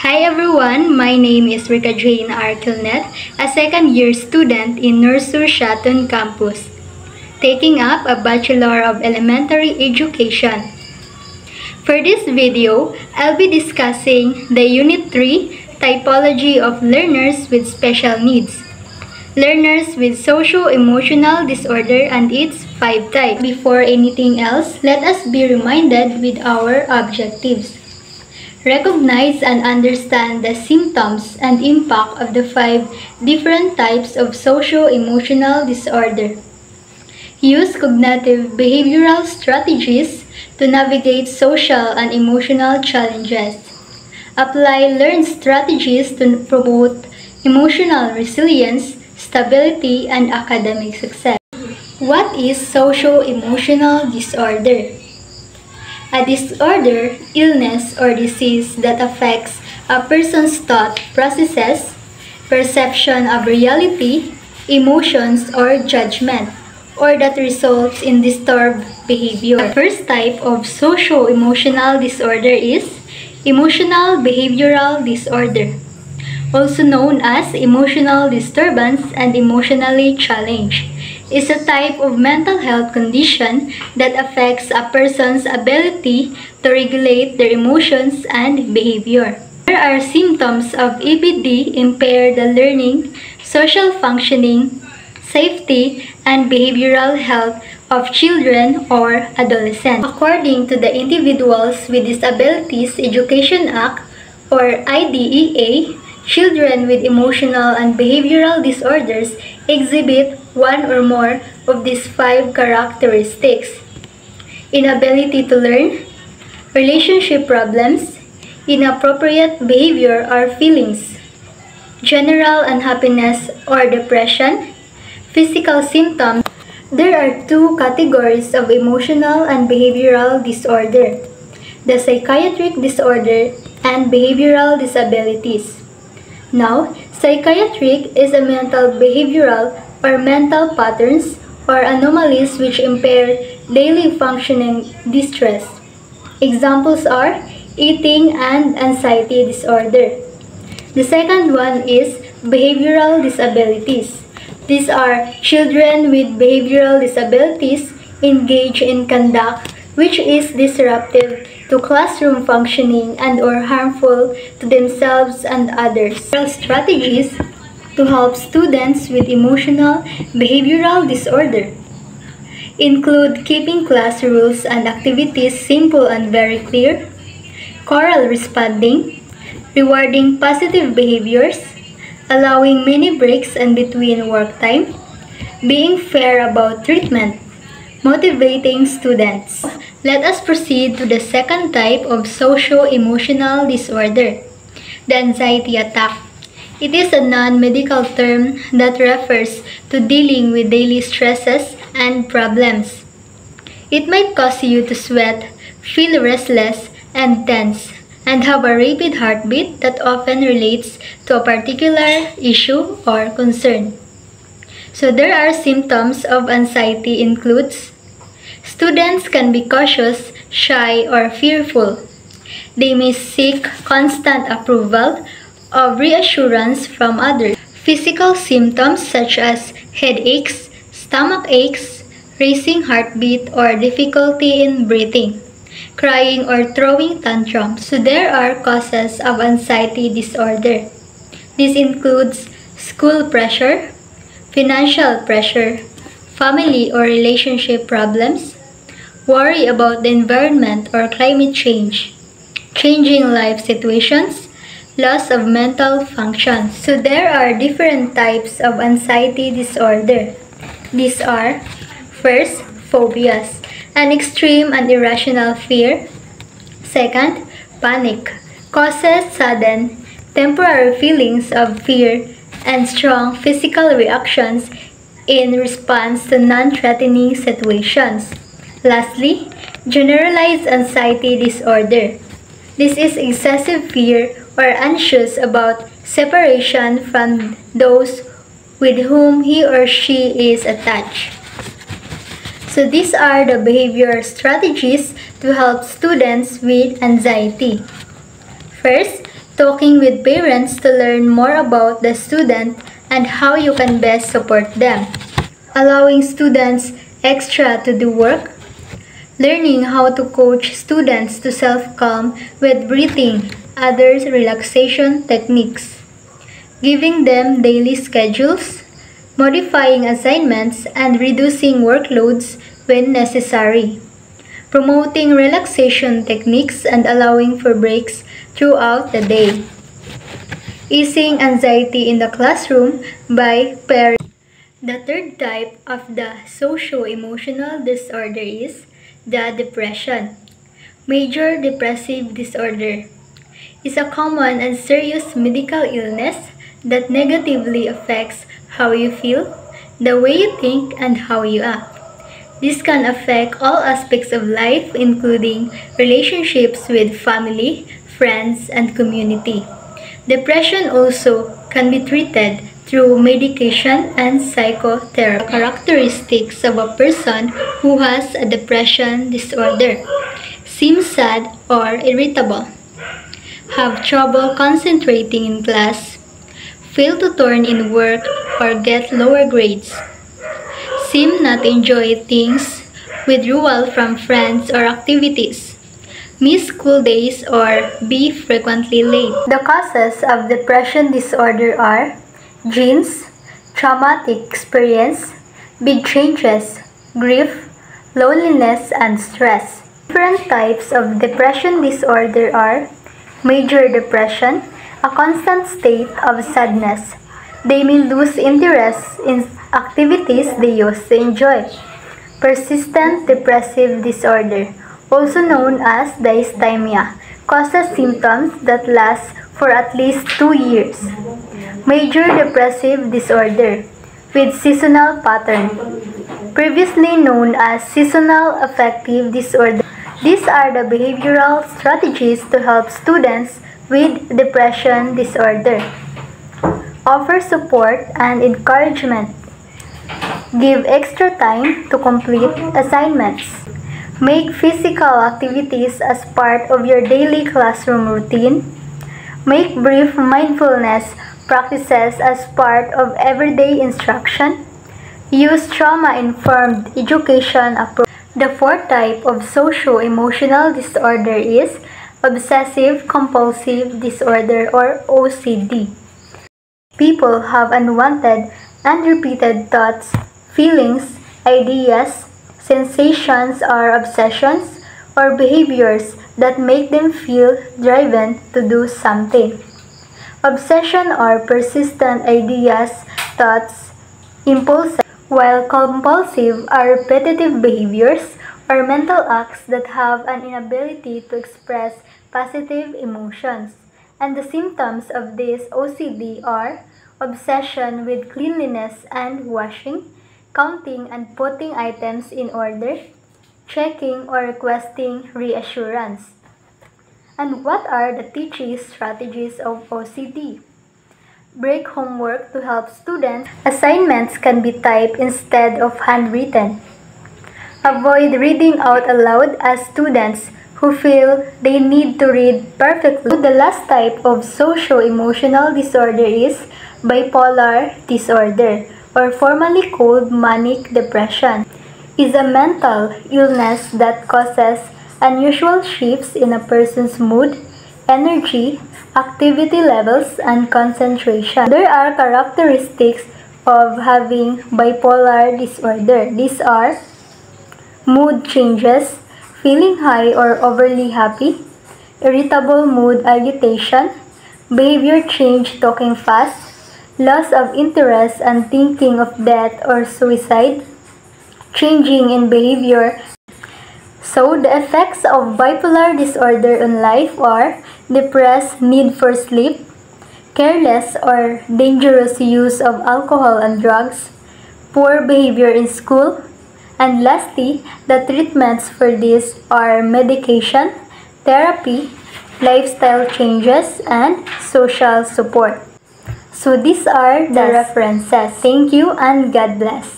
Hi everyone, my name is Rika Jane Arkelnet, a second-year student in Nursur Shatun campus, taking up a Bachelor of Elementary Education. For this video, I'll be discussing the Unit 3 Typology of Learners with Special Needs, Learners with Socio-Emotional Disorder and its 5 types. Before anything else, let us be reminded with our objectives. Recognize and understand the symptoms and impact of the 5 different types of socio-emotional disorder. Use cognitive behavioral strategies to navigate social and emotional challenges. Apply learned strategies to promote emotional resilience, stability, and academic success. What is socio-emotional disorder? A disorder, illness, or disease that affects a person's thought processes, perception of reality, emotions, or judgment, or that results in disturbed behavior. The first type of socio-emotional disorder is emotional behavioral disorder, also known as emotional disturbance and emotionally challenged. Is a type of mental health condition that affects a person's ability to regulate their emotions and behavior. There are symptoms of EBD impair the learning, social functioning, safety, and behavioral health of children or adolescents. According to the Individuals with Disabilities Education Act, or IDEA, children with emotional and behavioral disorders exhibit one or more of these 5 characteristics: inability to learn, relationship problems, inappropriate behavior or feelings, general unhappiness or depression, physical symptoms. There are 2 categories of emotional and behavioral disorder: the psychiatric disorder and behavioral disabilities. Now, psychiatric is a mental behavioral or mental patterns or anomalies which impair daily functioning distress. Examples are eating and anxiety disorder. The second one is behavioral disabilities. These are children with behavioral disabilities engage in conduct which is disruptive to classroom functioning and or harmful to themselves and others. Strategies to help students with emotional behavioral disorder include keeping class rules and activities simple and very clear, choral responding, rewarding positive behaviors, allowing many breaks in between work time, being fair about treatment, motivating students. Let us proceed to the second type of socio-emotional disorder, the anxiety attack. It is a non-medical term that refers to dealing with daily stresses and problems. It might cause you to sweat, feel restless and tense, and have a rapid heartbeat that often relates to a particular issue or concern. So there are symptoms of anxiety includes: students can be cautious, shy, or fearful. They may seek constant approval of reassurance from others. Physical symptoms such as headaches, stomach aches, racing heartbeat, or difficulty in breathing, crying or throwing tantrums. So there are causes of anxiety disorder. This includes school pressure, financial pressure, family or relationship problems, worry about the environment or climate change, changing life situations, loss of mental function. So there are different types of anxiety disorder. These are: first, phobias, an extreme and irrational fear. Second, panic, causes sudden, temporary feelings of fear and strong physical reactions in response to non-threatening situations. Lastly, generalized anxiety disorder. This is excessive fear or anxious about separation from those with whom he or she is attached. So these are the behavior strategies to help students with anxiety. First, talking with parents to learn more about the student and how you can best support them, allowing students extra to do work, learning how to coach students to self-calm with breathing, other relaxation techniques, giving them daily schedules, modifying assignments, and reducing workloads when necessary, promoting relaxation techniques and allowing for breaks throughout the day, easing anxiety in the classroom by pairing. The third type of the socio-emotional disorder is the depression. Major depressive disorder is a common and serious medical illness that negatively affects how you feel, the way you think, and how you act. This can affect all aspects of life, including relationships with family, friends, and community. Depression also can be treated through medication and psychotherapy. The characteristics of a person who has a depression disorder: seem sad or irritable, have trouble concentrating in class, fail to turn in work or get lower grades, seem not enjoy things, withdrawal from friends or activities, miss school days or be frequently late. The causes of depression disorder are genes, traumatic experience, big changes, grief, loneliness, and stress. Different types of depression disorder are major depression, a constant state of sadness. They may lose interest in activities they used to enjoy. Persistent depressive disorder, also known as dysthymia, causes symptoms that last for at least 2 years. Major depressive disorder with seasonal pattern, previously known as seasonal affective disorder. These are the behavioral strategies to help students with depression disorder. Offer support and encouragement. Give extra time to complete assignments. Make physical activities as part of your daily classroom routine. Make brief mindfulness practices as part of everyday instruction. Use trauma-informed education approach. The fourth type of socio-emotional disorder is obsessive-compulsive disorder or OCD. People have unwanted and repeated thoughts, feelings, ideas, sensations or obsessions, or behaviors that make them feel driven to do something. Obsession or persistent ideas, thoughts, impulses, while compulsive are repetitive behaviors or mental acts that have an inability to express positive emotions. And the symptoms of this OCD are obsession with cleanliness and washing, counting and putting items in order, checking or requesting reassurance. And what are the teaching strategies of OCD? Break homework to help students. Assignments can be typed instead of handwritten. Avoid reading out aloud as students who feel they need to read perfectly. The last type of socio-emotional disorder is bipolar disorder, or formerly called manic depression. Is a mental illness that causes unusual shifts in a person's mood, energy, activity levels, and concentration. There are characteristics of having bipolar disorder. These are mood changes, feeling high or overly happy, irritable mood agitation, behavior change, talking fast, loss of interest and thinking of death or suicide, changing in behavior. So, the effects of bipolar disorder on life are depressed need for sleep, careless or dangerous use of alcohol and drugs, poor behavior in school, and lastly, the treatments for this are medication, therapy, lifestyle changes, and social support. So, these are the references. Thank you and God bless.